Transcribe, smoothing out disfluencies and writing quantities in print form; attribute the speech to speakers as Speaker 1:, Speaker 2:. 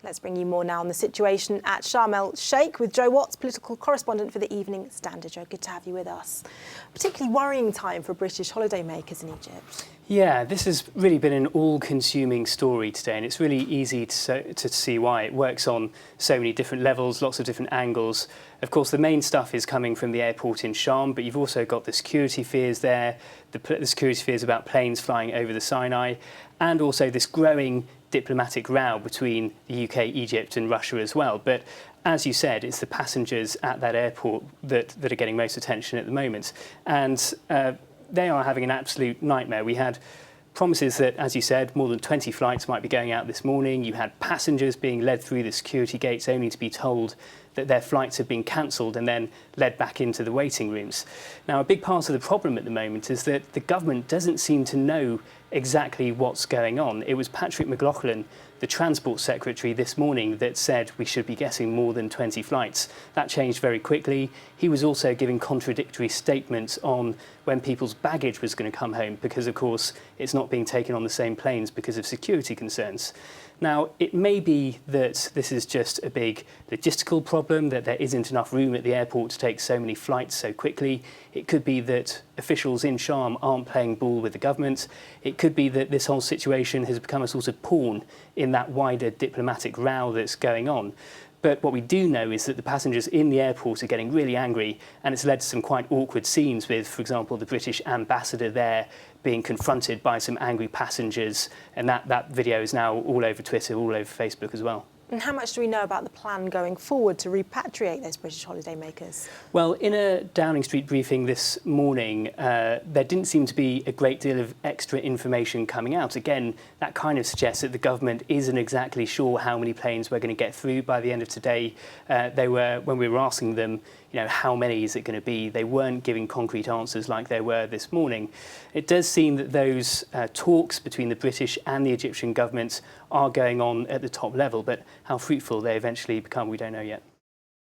Speaker 1: Let's bring you more now on the situation at Sharm-El Sheikh with Joe Watts, political correspondent for the Evening Standard. Joe, good to have you with us. Particularly worrying time for British holidaymakers in Egypt.
Speaker 2: Yeah, this has really been an all-consuming story today, and it's really easy to see why. It works on so many different levels, lots of different angles. Of course, the main stuff is coming from the airport in Sharm, but you've also got the security fears there, the security fears about planes flying over the Sinai, and also this growing diplomatic row between the UK, Egypt and Russia as well. But as you said, it's the passengers at that airport that are getting most attention at the moment. And they are having an absolute nightmare. We had promises that, as you said, more than 20 flights might be going out this morning. You had passengers being led through the security gates only to be told that their flights had been cancelled and then led back into the waiting rooms. Now, a big part of the problem at the moment is that the government doesn't seem to know exactly what's going on. It was Patrick McLaughlin, the Transport Secretary, this morning that said we should be getting more than 20 flights. That changed very quickly. He was also giving contradictory statements on when people's baggage was going to come home because, of course, it's not being taken on the same planes because of security concerns. Now, it may be that this is just a big logistical problem, that there isn't enough room at the airport to take so many flights so quickly. It could be that officials in Sharm aren't playing ball with the government. It could be that this whole situation has become a sort of pawn in that wider diplomatic row that's going on. But what we do know is that the passengers in the airport are getting really angry, and it's led to some quite awkward scenes with, for example, the British ambassador there being confronted by some angry passengers, and that video is now all over Twitter, all over Facebook as well.
Speaker 1: And how much do we know about the plan going forward to repatriate those British holidaymakers?
Speaker 2: Well, in a Downing Street briefing this morning, there didn't seem to be a great deal of extra information coming out. Again, that kind of suggests that the government isn't exactly sure how many planes we're going to get through by the end of today. When we were asking them, how many is it going to be, they weren't giving concrete answers like they were this morning. It does seem that those talks between the British and the Egyptian governments are going on at the top level, but how fruitful they eventually become, we don't know yet.